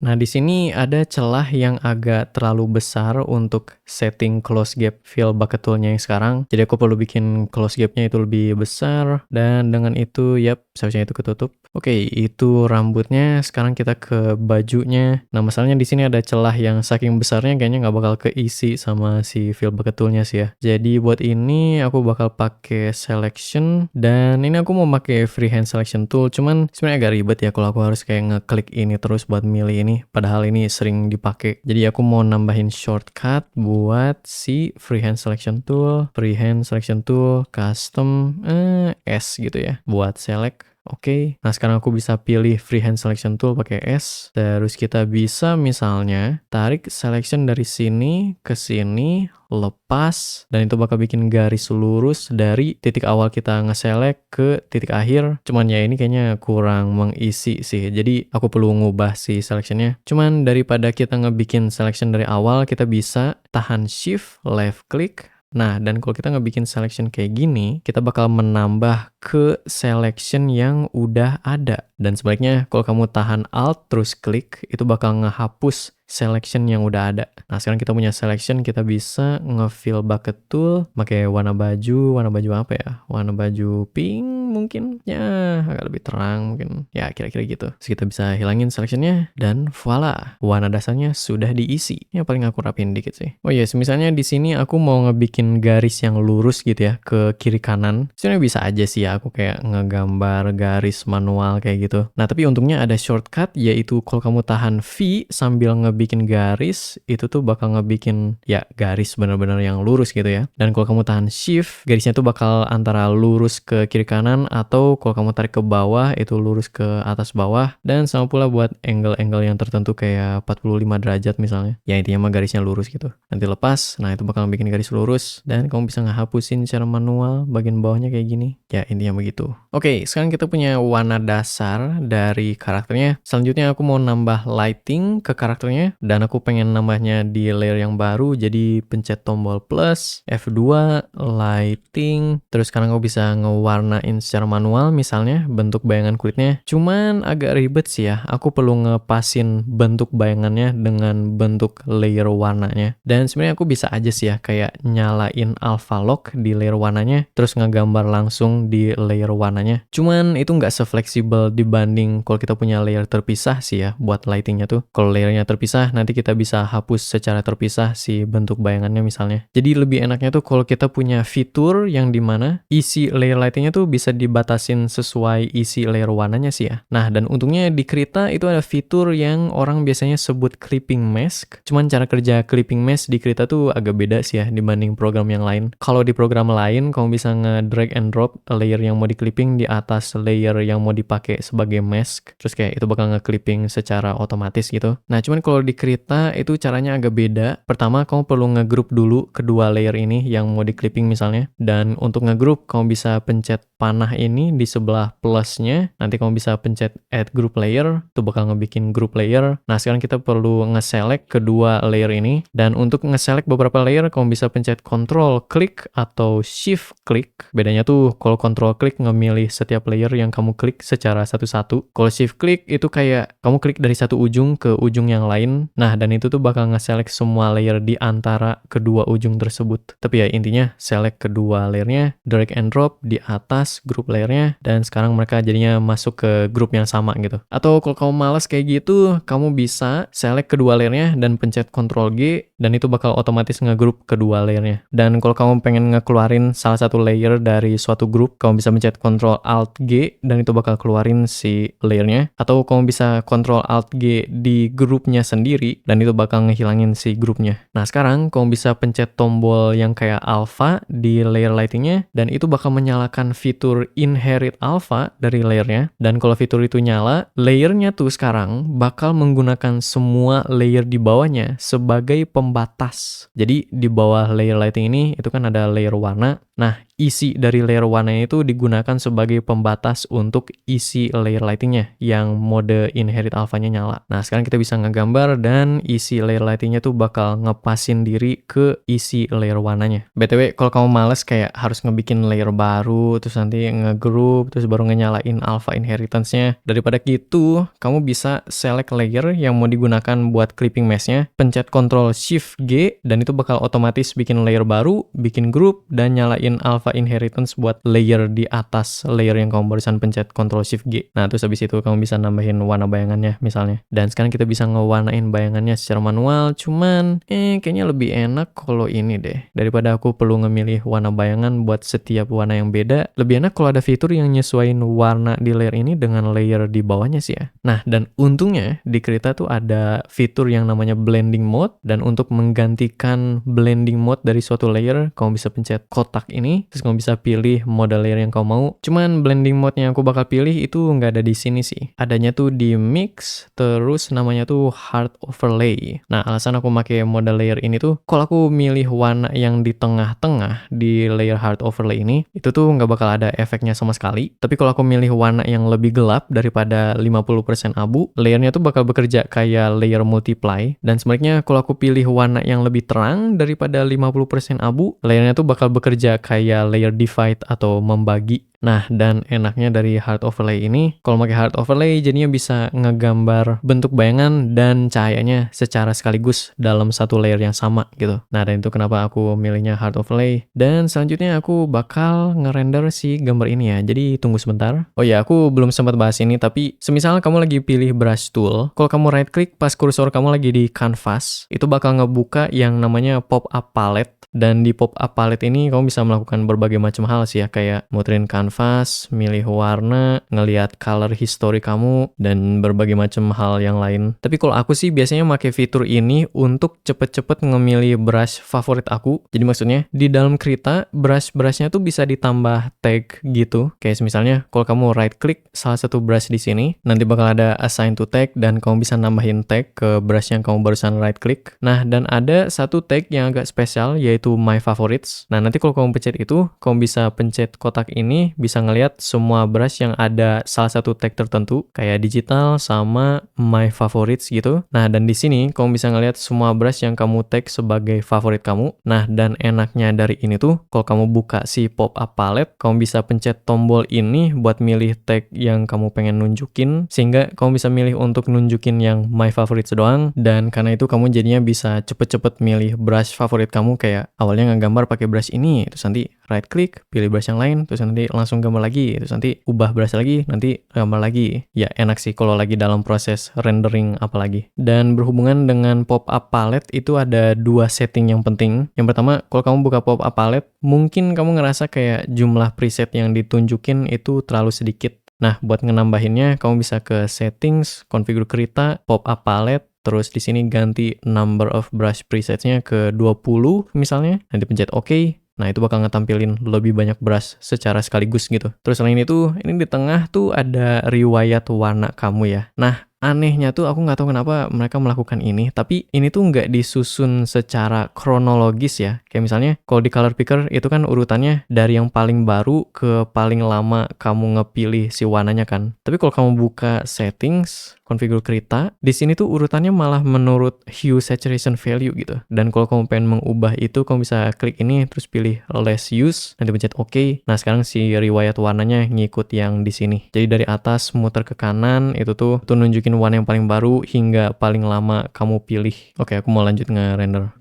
Nah, di sini ada celah yang agak terlalu besar untuk setting close gap fill bucket tool-nya yang sekarang. Jadi aku perlu bikin close gap-nya itu lebih besar, dan dengan itu seharusnya itu ketutup. Oke, itu rambutnya. Sekarang kita ke bajunya. Nah, masalahnya di sini ada celah yang saking besarnya kayaknya nggak bakal keisi sama si fill bucket tool-nya sih ya. Jadi buat ini aku bakal pakai selection, dan ini aku mau pakai freehand selection tool. Cuman sebenarnya agak ribet ya kalau aku harus kayak ngeklik ini terus buat milih ini. Padahal ini sering dipakai. Jadi aku mau nambahin shortcut buat si freehand selection tool, custom S gitu ya, buat select. Oke. Nah, sekarang aku bisa pilih freehand selection tool pakai S. Terus kita bisa misalnya tarik selection dari sini ke sini, lepas, dan itu bakal bikin garis lurus dari titik awal kita nge-select ke titik akhir. Cuman ya ini kayaknya kurang mengisi sih. Jadi aku perlu ngubah si selectionnya. Cuman daripada kita ngebikin selection dari awal, kita bisa tahan shift, left click. Nah, dan kalau kita ngebikin selection kayak gini, kita bakal menambah ke selection yang udah ada. Dan sebaliknya, kalau kamu tahan alt terus klik, itu bakal ngehapus selection yang udah ada. Nah, sekarang kita punya selection, kita bisa nge-fill bucket tool pakai warna baju apa ya? Warna baju pink mungkin. Ya, agak lebih terang mungkin. Ya, kira-kira gitu. Terus kita bisa hilangin selectionnya, dan voila, warna dasarnya sudah diisi. Ya, paling aku rapin dikit sih. Oh iya, misalnya di sini aku mau ngebikin garis yang lurus gitu ya, ke kiri kanan. Sebenarnya bisa aja sih ya, aku kayak ngegambar garis manual kayak gitu. Nah, tapi untungnya ada shortcut, yaitu kalau kamu tahan V sambil ngebikin garis, itu tuh bakal ngebikin ya garis bener-bener yang lurus gitu ya. Dan kalau kamu tahan shift, garisnya tuh bakal antara lurus ke kiri kanan, atau kalau kamu tarik ke bawah, itu lurus ke atas bawah. Dan sama pula buat angle-angle yang tertentu kayak 45 derajat misalnya. Ya intinya mah garisnya lurus gitu. Nanti lepas, nah itu bakal bikin garis lurus, dan kamu bisa ngehapusin secara manual bagian bawahnya kayak gini. Ya intinya begitu. Oke, sekarang kita punya warna dasar dari karakternya. Selanjutnya aku mau nambah lighting ke karakternya, dan aku pengen nambahnya di layer yang baru. Jadi pencet tombol plus, F2, lighting. Terus sekarang aku bisa ngewarnain secara manual misalnya bentuk bayangan kulitnya. Cuman agak ribet sih ya. Aku perlu ngepasin bentuk bayangannya dengan bentuk layer warnanya. Dan sebenarnya aku bisa aja sih ya kayak nyalain alpha lock di layer warnanya, terus ngegambar langsung di layer warnanya. Cuman itu nggak se-fleksibel dibanding kalau kita punya layer terpisah sih ya buat lightingnya tuh. Kalau layernya terpisah, nanti kita bisa hapus secara terpisah si bentuk bayangannya misalnya. Jadi lebih enaknya tuh kalau kita punya fitur yang dimana isi layer lightingnya tuh bisa dibatasin sesuai isi layer warnanya sih ya. Nah, dan untungnya di Krita itu ada fitur yang orang biasanya sebut clipping mask. Cuman cara kerja clipping mask di Krita tuh agak beda sih ya dibanding program yang lain. Kalau di program lain, kamu bisa nge-drag and drop layer yang mau di-clipping di atas layer yang mau dipakai sebagai mask. Terus kayak itu bakal nge-clipping secara otomatis gitu. Nah, cuman kalau di Krita itu caranya agak beda. Pertama, kamu perlu nge-group dulu kedua layer ini yang mau di-clipping misalnya. Dan untuk nge-group, kamu bisa pencet panah Nah, ini di sebelah plusnya, nanti kamu bisa pencet add group layer, itu bakal ngebikin group layer. Nah, sekarang kita perlu nge-select kedua layer ini, dan untuk nge-select beberapa layer, kamu bisa pencet control klik atau shift klik. Bedanya tuh, kalau control klik ngemilih setiap layer yang kamu klik secara satu-satu. Kalau shift klik itu kayak kamu klik dari satu ujung ke ujung yang lain. Nah, dan itu tuh bakal nge-select semua layer di antara kedua ujung tersebut. Tapi ya intinya select kedua layernya, drag and drop di atas grup layernya, dan sekarang mereka jadinya masuk ke grup yang sama gitu. Atau kalau kamu males kayak gitu, kamu bisa select kedua layernya dan pencet Ctrl G, dan itu bakal otomatis ngegrup kedua layernya. Dan kalau kamu pengen ngekeluarin salah satu layer dari suatu grup, kamu bisa pencet Ctrl Alt G, dan itu bakal keluarin si layernya. Atau kamu bisa Ctrl Alt G di grupnya sendiri, dan itu bakal ngehilangin si grupnya. Nah, sekarang kamu bisa pencet tombol yang kayak alpha di layer lightingnya, dan itu bakal menyalakan fitur inherit alpha dari layernya. Dan kalau fitur itu nyala, layernya tuh sekarang bakal menggunakan semua layer di bawahnya sebagai pembatas. Jadi di bawah layer lighting ini itu kan ada layer warna. Nah, isi dari layer warnanya itu digunakan sebagai pembatas untuk isi layer lightingnya yang mode inherit alpha-nya nyala. Nah, sekarang kita bisa ngegambar dan isi layer lightingnya tuh bakal ngepasin diri ke isi layer warnanya. BTW, kalau kamu males kayak harus ngebikin layer baru, terus nanti ngegroup, terus baru ngenyalain alpha inheritance-nya. Daripada gitu, kamu bisa select layer yang mau digunakan buat clipping mesh-nya, pencet Ctrl Shift G, dan itu bakal otomatis bikin layer baru, bikin group, dan nyalain alpha inheritance buat layer di atas layer yang kamu barusan pencet Ctrl Shift G. Nah, terus habis itu kamu bisa nambahin warna bayangannya misalnya. Dan sekarang kita bisa ngewarnain bayangannya secara manual, cuman kayaknya lebih enak kalau ini deh. Daripada aku perlu ngemilih warna bayangan buat setiap warna yang beda, lebih enak kalau ada fitur yang nyesuaiin warna di layer ini dengan layer di bawahnya sih ya. Nah, dan untungnya di Krita tuh ada fitur yang namanya blending mode, dan untuk menggantikan blending mode dari suatu layer, kamu bisa pencet kotak ini, terus kamu bisa pilih mode layer yang kamu mau. Cuman blending mode yang aku bakal pilih itu nggak ada di sini sih. Adanya tuh di mix, terus namanya tuh hard overlay. Nah, alasan aku pakai mode layer ini tuh, kalau aku milih warna yang di tengah-tengah di layer hard overlay ini, itu tuh nggak bakal ada efeknya sama sekali. Tapi kalau aku milih warna yang lebih gelap daripada 50% abu, layernya tuh bakal bekerja kayak layer multiply. Dan sebaliknya kalau aku pilih warna yang lebih terang daripada 50% abu, layernya tuh bakal bekerja kayak layer divide atau membagi. Nah, dan enaknya dari hard overlay ini, kalau pakai hard overlay jadinya bisa ngegambar bentuk bayangan dan cahayanya secara sekaligus dalam satu layer yang sama gitu. Nah, dan itu kenapa aku milihnya hard overlay. Dan selanjutnya aku bakal ngerender si gambar ini ya. Jadi tunggu sebentar. Oh ya, aku belum sempat bahas ini, tapi semisal kamu lagi pilih brush tool, kalau kamu right click pas kursor kamu lagi di canvas, itu bakal ngebuka yang namanya pop-up palette. Dan di pop-up palette ini kamu bisa melakukan berbagai macam hal sih ya, kayak muterin kanvas, milih warna, ngelihat color history kamu, dan berbagai macam hal yang lain. Tapi kalau aku sih biasanya pakai fitur ini untuk cepet-cepet ngemilih brush favorit aku. Jadi maksudnya di dalam Krita, brush-brushnya tuh bisa ditambah tag gitu. Kayak misalnya kalau kamu right click salah satu brush di sini, nanti bakal ada assign to tag, dan kamu bisa nambahin tag ke brush yang kamu barusan right click. Nah, dan ada satu tag yang agak spesial, yaitu my favorites. Nah, nanti kalau kamu pencet itu, kamu bisa pencet kotak ini, bisa ngelihat semua brush yang ada salah satu tag tertentu, kayak digital sama my favorites gitu. Nah, dan di sini kamu bisa ngelihat semua brush yang kamu tag sebagai favorit kamu. Nah, dan enaknya dari ini tuh, kalau kamu buka si pop-up palette, kamu bisa pencet tombol ini buat milih tag yang kamu pengen nunjukin, sehingga kamu bisa milih untuk nunjukin yang my favorites doang. Dan karena itu kamu jadinya bisa cepet-cepet milih brush favorit kamu, kayak awalnya ngegambar pakai brush ini, terus nanti right click, pilih brush yang lain, terus nanti langsung gambar lagi, terus nanti ubah brush lagi, nanti gambar lagi. Ya enak sih kalau lagi dalam proses rendering apalagi. Dan berhubungan dengan pop-up palette itu ada dua setting yang penting. Yang pertama, kalau kamu buka pop-up palette, mungkin kamu ngerasa kayak jumlah preset yang ditunjukin itu terlalu sedikit. Nah, buat ngenambahinnya, kamu bisa ke settings, configure Krita, pop-up palette, terus di sini ganti number of brush presets-nya ke 20 misalnya, nanti pencet OK. Nah, itu bakal ngetampilin lebih banyak brush secara sekaligus gitu. Terus selain itu, ini di tengah tuh ada riwayat warna kamu ya. Nah, anehnya tuh aku nggak tahu kenapa mereka melakukan ini, tapi ini tuh nggak disusun secara kronologis ya. Kayak misalnya kalau di color picker itu kan urutannya dari yang paling baru ke paling lama kamu ngepilih si warnanya kan. Tapi kalau kamu buka settings, konfigur Krita, di sini tuh urutannya malah menurut hue saturation value gitu. Dan kalau kamu pengen mengubah itu, kamu bisa klik ini terus pilih less use, nanti pencet OK. Nah, sekarang si riwayat warnanya ngikut yang di sini. Jadi dari atas muter ke kanan itu tuh nunjukin warna yang paling baru hingga paling lama kamu pilih. Oke, aku mau lanjut nge-render.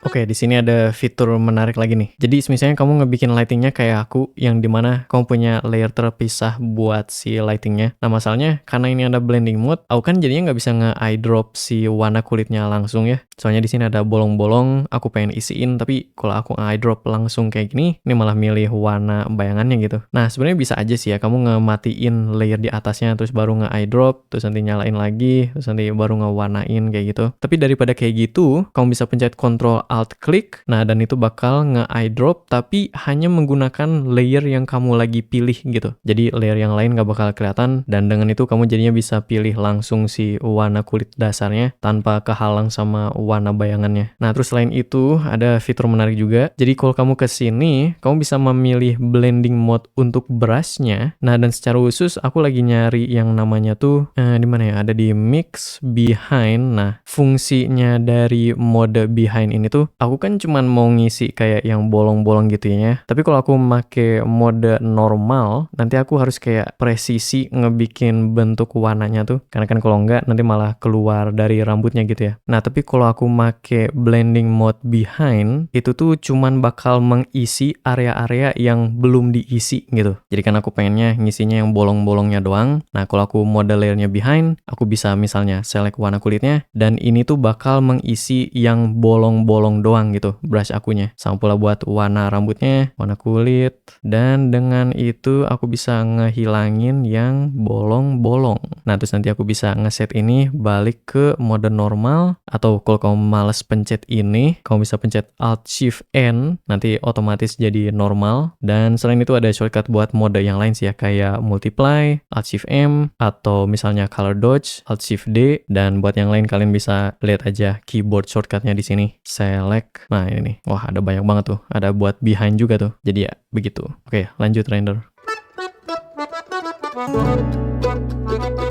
Oke, di sini ada fitur menarik lagi nih. Jadi misalnya kamu ngebikin lightingnya kayak aku, yang dimana kamu punya layer terpisah buat si lightingnya. Nah masalahnya karena ini ada blending mode, aku kan jadinya nggak bisa nge-eye drop si warna kulitnya langsung ya. Soalnya di sini ada bolong-bolong, aku pengen isiin, tapi kalau aku eye drop langsung kayak gini, ini malah milih warna bayangannya gitu. Nah sebenarnya bisa aja sih ya, kamu ngematiin layer di atasnya, terus baru nge-eye drop, terus nanti nyalain lagi, terus nanti baru ngewarnain kayak gitu. Tapi daripada kayak gitu, kamu bisa pencet Ctrl Alt klik, nah dan itu bakal nge-eye drop tapi hanya menggunakan layer yang kamu lagi pilih gitu. Jadi layer yang lain nggak bakal kelihatan, dan dengan itu kamu jadinya bisa pilih langsung si warna kulit dasarnya tanpa kehalang sama warna bayangannya. Nah terus selain itu ada fitur menarik juga. Jadi kalau kamu ke sini, kamu bisa memilih blending mode untuk brushnya. Nah dan secara khusus aku lagi nyari yang namanya tuh di mana ya? Ada di mix behind. Nah fungsinya dari mode behind ini tuh, aku kan cuman mau ngisi kayak yang bolong-bolong gitu ya. Tapi kalau aku make mode normal, nanti aku harus kayak presisi ngebikin bentuk warnanya tuh. Karena kan kalau enggak nanti malah keluar dari rambutnya gitu ya. Nah, tapi kalau aku make blending mode behind, itu tuh cuman bakal mengisi area-area yang belum diisi gitu. Jadi kan aku pengennya ngisinya yang bolong-bolongnya doang. Nah, kalau aku mode layernya behind, aku bisa misalnya select warna kulitnya, dan ini tuh bakal mengisi yang bolong-bolong doang gitu brush akunya. Sama pula buat warna rambutnya, warna kulit, dan dengan itu aku bisa ngehilangin yang bolong-bolong. Nah terus nanti aku bisa ngeset ini balik ke mode normal, atau kalau kamu males pencet ini, kamu bisa pencet Alt Shift N, nanti otomatis jadi normal. Dan selain itu ada shortcut buat mode yang lain sih ya, kayak multiply, Alt Shift M, atau misalnya color dodge, Alt Shift D. Dan buat yang lain kalian bisa lihat aja keyboard shortcutnya di sini. Select. Nah ini nih, wah ada banyak banget tuh, ada buat behind juga tuh, jadi ya begitu. Oke lanjut render.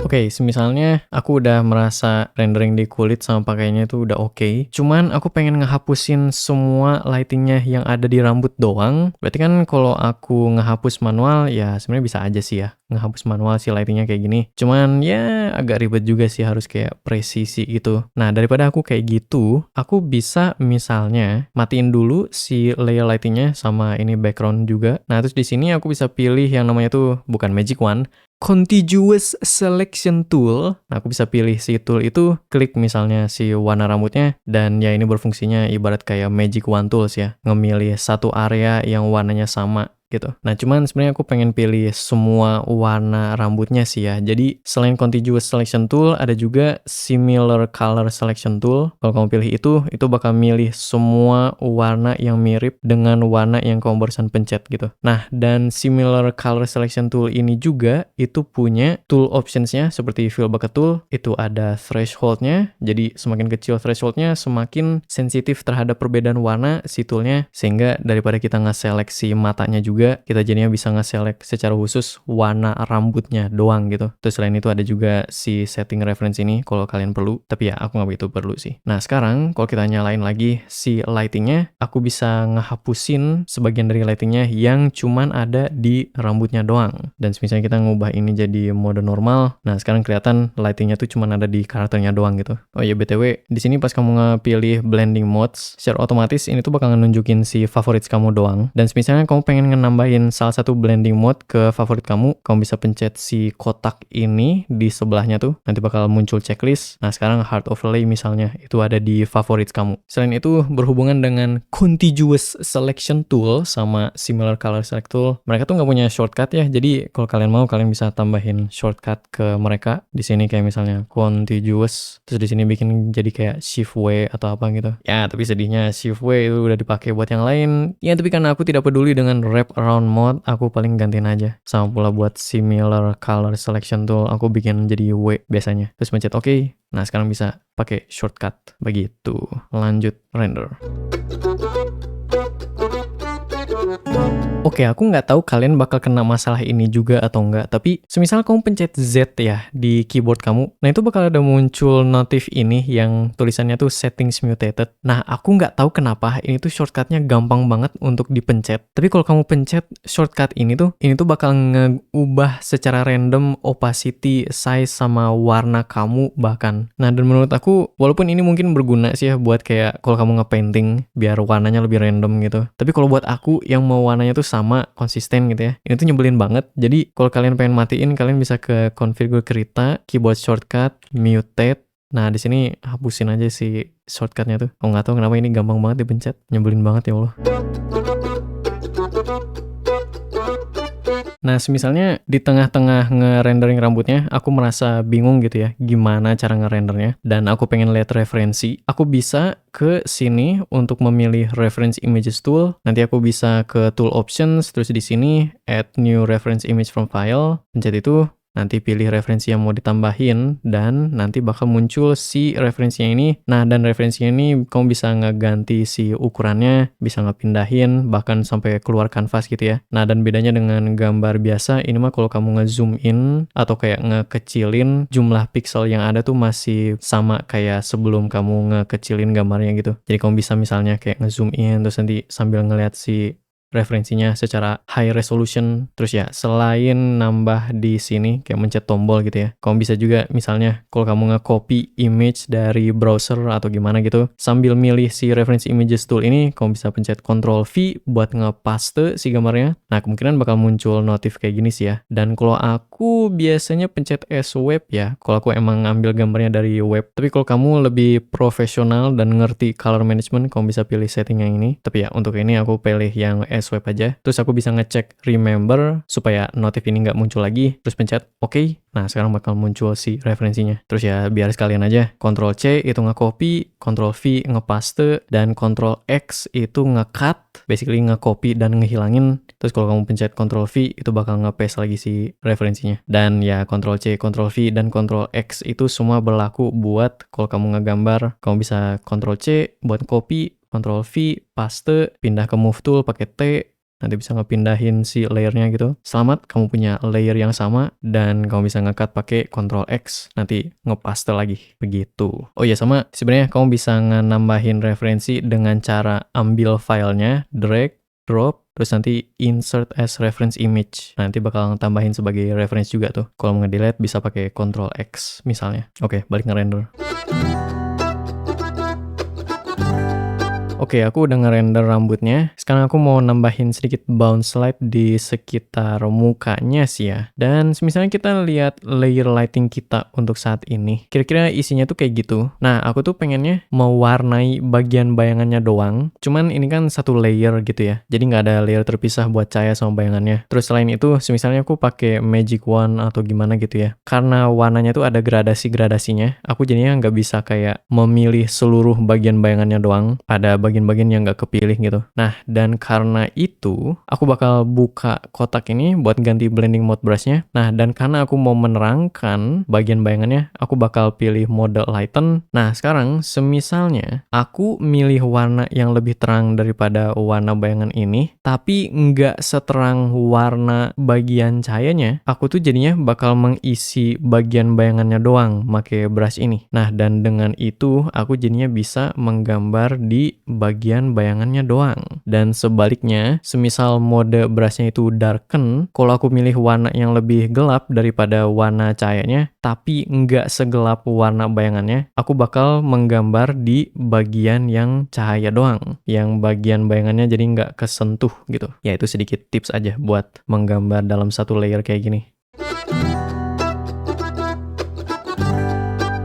Oke, misalnya aku udah merasa rendering di kulit sama pakainya itu udah oke. Cuman aku pengen ngehapusin semua lightingnya yang ada di rambut doang. Berarti kan kalau aku ngehapus manual, ya sebenarnya bisa aja sih ya ngehapus manual si lightingnya kayak gini. Cuman ya agak ribet juga sih, harus kayak presisi gitu. Nah daripada aku kayak gitu, aku bisa misalnya matiin dulu si layer lightingnya sama ini background juga. Nah terus di sini aku bisa pilih yang namanya tuh bukan magic wand, contiguous selection tool. Nah, aku bisa pilih si tool itu, klik misalnya si warna rambutnya, dan ya ini berfungsinya ibarat kayak magic wand tools ya, ngemilih satu area yang warnanya sama gitu. Nah, cuman sebenarnya aku pengen pilih semua warna rambutnya sih ya. Jadi, selain contiguous selection tool, ada juga similar color selection tool. Kalau kamu pilih itu bakal milih semua warna yang mirip dengan warna yang kamu barusan pencet gitu. Nah, dan similar color selection tool ini juga itu punya tool optionsnya seperti fill bucket tool. Itu ada thresholdnya. Jadi, semakin kecil thresholdnya, semakin sensitif terhadap perbedaan warna si toolnya. Sehingga daripada kita nge-seleksi matanya juga, kita jadinya bisa nge-select secara khusus warna rambutnya doang gitu. Terus selain itu ada juga si setting reference ini kalau kalian perlu, tapi ya aku nggak begitu perlu sih. Nah sekarang kalau kita nyalain lagi si lightingnya, aku bisa ngehapusin sebagian dari lightingnya yang cuman ada di rambutnya doang. Dan misalnya kita ngubah ini jadi mode normal, nah sekarang kelihatan lightingnya tuh cuman ada di karakternya doang gitu. Oh ya BTW, di sini pas kamu ngepilih blending modes, secara otomatis ini tuh bakal nunjukin si favorites kamu doang. Dan misalnya kamu pengen nambahin salah satu blending mode ke favorit kamu bisa pencet si kotak ini di sebelahnya tuh, nanti bakal muncul checklist. Nah sekarang hard overlay misalnya itu ada di favorit kamu. Selain itu berhubungan dengan contiguous selection tool sama similar color select tool, mereka tuh nggak punya shortcut ya. Jadi kalau kalian mau, kalian bisa tambahin shortcut ke mereka. Di sini kayak misalnya contiguous, terus di sini bikin jadi kayak shift W atau apa gitu. Ya tapi sedihnya shift W itu udah dipakai buat yang lain. Ya tapi karena aku tidak peduli dengan wrap round mode aku paling gantiin aja. Sama pula buat similar color selection tool aku bikin jadi W biasanya. Terus pencet oke. Nah, sekarang bisa pakai shortcut begitu. Lanjut render. Oke, aku nggak tahu kalian bakal kena masalah ini juga atau enggak, tapi semisal kamu pencet Z ya di keyboard kamu, nah itu bakal ada muncul notif ini yang tulisannya tuh settings mutated. Nah, aku nggak tahu kenapa ini tuh shortcutnya gampang banget untuk dipencet. Tapi kalau kamu pencet shortcut ini tuh bakal ngeubah secara random opacity, size, sama warna kamu bahkan. Nah, dan menurut aku, walaupun ini mungkin berguna sih ya buat kayak kalau kamu nge-painting, biar warnanya lebih random gitu. Tapi kalau buat aku yang mau warnanya tuh sama konsisten gitu ya, ini tuh nyebelin banget. Jadi kalau kalian pengen matiin, kalian bisa ke configure Krita, keyboard shortcut, mutate. Nah, di sini hapusin aja si shortcutnya tuh. Oh, nggak tahu kenapa ini gampang banget dipencet, nyebelin banget ya Allah. Nah, misalnya di tengah-tengah nge-rendering rambutnya, aku merasa bingung gitu ya, gimana cara nge-rendernya, dan aku pengen lihat referensi. Aku bisa ke sini untuk memilih reference images tool. Nanti aku bisa ke tool options, terus di sini add new reference image from file. Pencet itu. Nanti pilih referensi yang mau ditambahin, dan nanti bakal muncul si referensinya ini. Nah, dan referensinya ini kamu bisa ngeganti si ukurannya, bisa ngepindahin, bahkan sampai keluar kanvas gitu ya. Nah, dan bedanya dengan gambar biasa, ini mah kalau kamu nge-zoom in atau kayak ngekecilin, jumlah pixel yang ada tuh masih sama kayak sebelum kamu ngekecilin gambarnya gitu. Jadi kamu bisa misalnya kayak nge-zoom in, terus nanti sambil ngeliat si referensinya secara high resolution. Terus ya, selain nambah di sini kayak mencet tombol gitu ya, kamu bisa juga misalnya kalau kamu nge-copy image dari browser atau gimana gitu, sambil milih si reference images tool ini, kamu bisa pencet Ctrl V buat ngepaste si gambarnya. Nah, kemungkinan bakal muncul notif kayak gini sih ya. Dan kalau aku biasanya pencet S web ya, kalau aku emang ngambil gambarnya dari web. Tapi kalau kamu lebih profesional dan ngerti color management, kamu bisa pilih setting yang ini. Tapi ya, untuk ini aku pilih yang web aja. Terus aku bisa ngecek remember supaya notif ini nggak muncul lagi. Terus pencet oke. Nah, sekarang bakal muncul si referensinya. Terus ya biar sekalian aja. Ctrl C itu nge-copy, Ctrl V ngepaste, dan Ctrl X itu nge-cut. Basically nge-copy dan ngehilangin. Terus kalau kamu pencet Ctrl V itu bakal nge-paste lagi si referensinya. Dan ya Ctrl C, Ctrl V, dan Ctrl X itu semua berlaku buat kalau kamu ngegambar. Kamu bisa Ctrl C buat copy, Ctrl V, paste, pindah ke move tool pakai T, nanti bisa ngepindahin si layernya gitu. Selamat, kamu punya layer yang sama, dan kamu bisa nge-cut pakai Ctrl X, nanti ngepaste lagi, begitu. Oh iya, sama sebenarnya kamu bisa nambahin referensi dengan cara ambil filenya, drag, drop, terus nanti insert as reference image. Nanti bakal tambahin sebagai reference juga tuh. Kalau mau nge-delete bisa pakai Ctrl X misalnya. Oke, balik nge-render. Oke, aku udah ngerender rambutnya. Sekarang aku mau nambahin sedikit bounce light di sekitar mukanya sih ya. Dan misalnya kita lihat layer lighting kita untuk saat ini. Kira-kira isinya tuh kayak gitu. Nah, aku tuh pengennya mewarnai bagian bayangannya doang. Cuman ini kan satu layer gitu ya. Jadi nggak ada layer terpisah buat cahaya sama bayangannya. Terus selain itu, misalnya aku pakai magic wand atau gimana gitu ya. Karena warnanya tuh ada gradasi-gradasinya, aku jadinya nggak bisa kayak memilih seluruh bagian bayangannya doang. Ada bagian-bagian yang nggak kepilih gitu. Nah, dan karena itu, aku bakal buka kotak ini buat ganti blending mode brushnya. Nah, dan karena aku mau menerangkan bagian bayangannya, aku bakal pilih mode lighten. Nah, sekarang semisalnya aku milih warna yang lebih terang daripada warna bayangan ini, tapi nggak seterang warna bagian cahayanya, aku tuh jadinya bakal mengisi bagian bayangannya doang pakai brush ini. Nah, dan dengan itu, aku jadinya bisa menggambar di bagian bayangannya doang. Dan sebaliknya, semisal mode brushnya itu darken, kalau aku milih warna yang lebih gelap daripada warna cahayanya, tapi nggak segelap warna bayangannya, aku bakal menggambar di bagian yang cahaya doang. Yang bagian bayangannya jadi nggak kesentuh gitu. Ya, itu sedikit tips aja buat menggambar dalam satu layer kayak gini.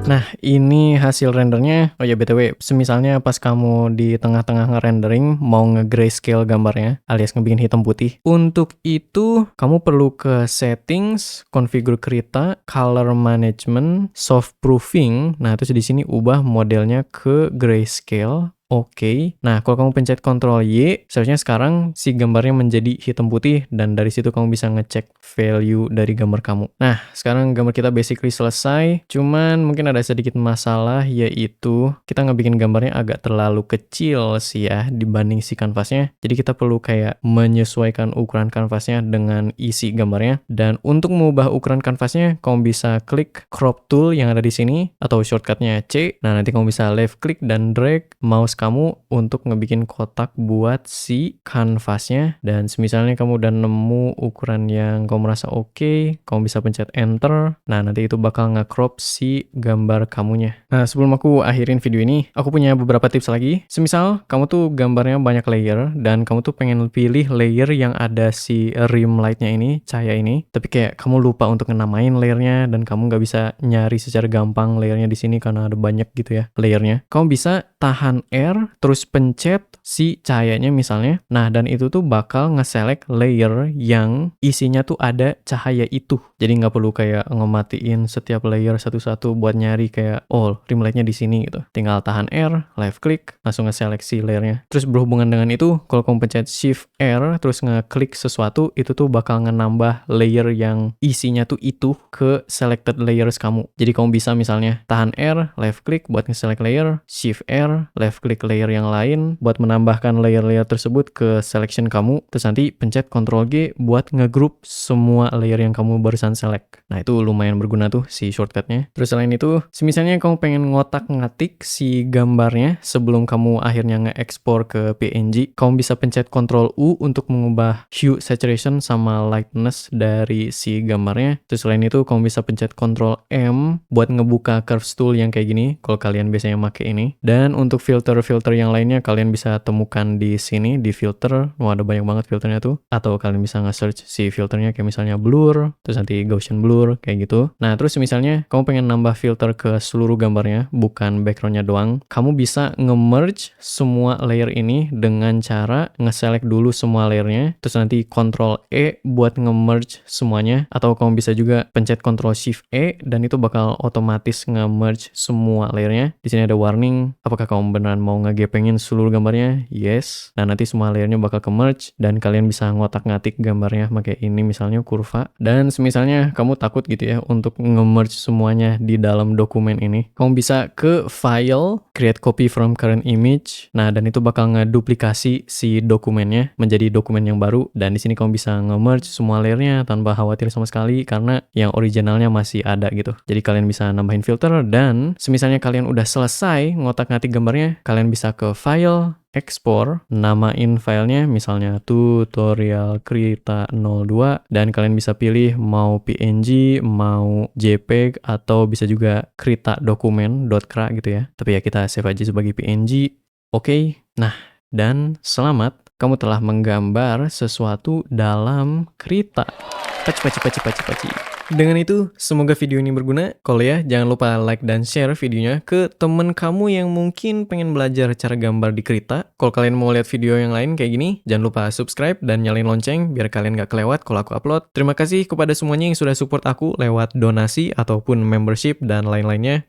Nah, ini hasil rendernya. Oh ya, BTW, semisalnya pas kamu di tengah-tengah nge-rendering, mau nge-grayscale gambarnya, alias ngebikin hitam putih. Untuk itu, kamu perlu ke settings, configure Krita, color management, soft proofing. Nah, terus di sini ubah modelnya ke grayscale. Oke. Nah, kalau kamu pencet Ctrl Y, seharusnya sekarang si gambarnya menjadi hitam putih dan dari situ kamu bisa ngecek value dari gambar kamu. Nah, sekarang gambar kita basically selesai. Cuman mungkin ada sedikit masalah yaitu kita ngebikin gambarnya agak terlalu kecil sih ya dibanding si kanvasnya. Jadi kita perlu kayak menyesuaikan ukuran kanvasnya dengan isi gambarnya. Dan untuk mengubah ukuran kanvasnya, kamu bisa klik crop tool yang ada di sini atau shortcutnya C. Nah, nanti kamu bisa left click dan drag mouse kamu untuk ngebikin kotak buat si kanvasnya. Dan semisalnya kamu udah nemu ukuran yang kamu merasa oke, kamu bisa pencet enter. Nah, nanti itu bakal nge-crop si gambar kamunya. Nah, sebelum aku akhirin video ini, aku punya beberapa tips lagi. Semisal kamu tuh gambarnya banyak layer dan kamu tuh pengen pilih layer yang ada si rim lightnya ini, cahaya ini, tapi kayak kamu lupa untuk ngenamain layernya dan kamu nggak bisa nyari secara gampang layernya di sini karena ada banyak gitu ya layernya. Kamu bisa tahan R, terus pencet si cahayanya misalnya. Nah, dan itu tuh bakal nge-select layer yang isinya tuh ada cahaya itu. Jadi nggak perlu kayak ngematiin setiap layer satu-satu buat nyari kayak, oh, rim lightnya di sini gitu. Tinggal tahan R, left click, langsung nge-seleksi layernya. Terus berhubungan dengan itu, kalau kamu pencet Shift R, terus ngeklik sesuatu, itu tuh bakal ngenambah layer yang isinya tuh itu ke selected layers kamu. Jadi kamu bisa misalnya tahan R, left click buat nge-select layer, Shift R, left click layer yang lain buat menambahkan layer-layer tersebut ke selection kamu, terus nanti pencet Ctrl G buat ngegroup semua layer yang kamu barusan select. Nah, itu lumayan berguna tuh si shortcutnya. Terus selain itu, misalnya kamu pengen ngotak-ngatik si gambarnya sebelum kamu akhirnya nge-export ke PNG, kamu bisa pencet Ctrl U untuk mengubah hue, saturation, sama lightness dari si gambarnya. Terus selain itu, kamu bisa pencet Ctrl M buat ngebuka curves tool yang kayak gini, kalau kalian biasanya make ini. Dan untuk filter-filter yang lainnya, kalian bisa temukan di sini, di filter. Wah, ada banyak banget filternya tuh. Atau kalian bisa nge-search si filternya kayak misalnya blur, terus nanti Gaussian blur, kayak gitu. Nah, terus misalnya kamu pengen nambah filter ke seluruh gambarnya, bukan backgroundnya doang, kamu bisa nge-merge semua layer ini dengan cara nge-select dulu semua layernya, terus nanti Ctrl E buat nge-merge semuanya, atau kamu bisa juga pencet Ctrl Shift E dan itu bakal otomatis nge-merge semua layernya. Di sini ada warning, apakah kamu beneran mau ngegepengin seluruh gambarnya? Yes. Nah, nanti semua layernya bakal ke-merge dan kalian bisa ngotak-ngatik gambarnya pakai ini misalnya kurva. Dan semisalnya kamu takut gitu ya untuk nge-merge semuanya di dalam dokumen ini, kamu bisa ke file, create copy from current image. Nah, dan itu bakal ngeduplikasi si dokumennya menjadi dokumen yang baru, dan di sini kamu bisa nge-merge semua layernya tanpa khawatir sama sekali karena yang originalnya masih ada gitu. Jadi kalian bisa nambahin filter, dan semisalnya kalian udah selesai ngotak-ngatik gambarnya, kalian bisa ke file, export, namain filenya misalnya tutorial Krita 02, dan kalian bisa pilih mau PNG, mau JPEG, atau bisa juga Krita dokumen.kra gitu ya. Tapi ya kita save aja sebagai PNG. Oke. Nah, dan selamat, kamu telah menggambar sesuatu dalam Krita. Paci. Dengan itu, semoga video ini berguna. Kalau ya, jangan lupa like dan share videonya ke temen kamu yang mungkin pengen belajar cara gambar di Krita. Kalau kalian mau lihat video yang lain kayak gini, jangan lupa subscribe dan nyalain lonceng biar kalian gak kelewat kalau aku upload. Terima kasih kepada semuanya yang sudah support aku lewat donasi ataupun membership dan lain-lainnya.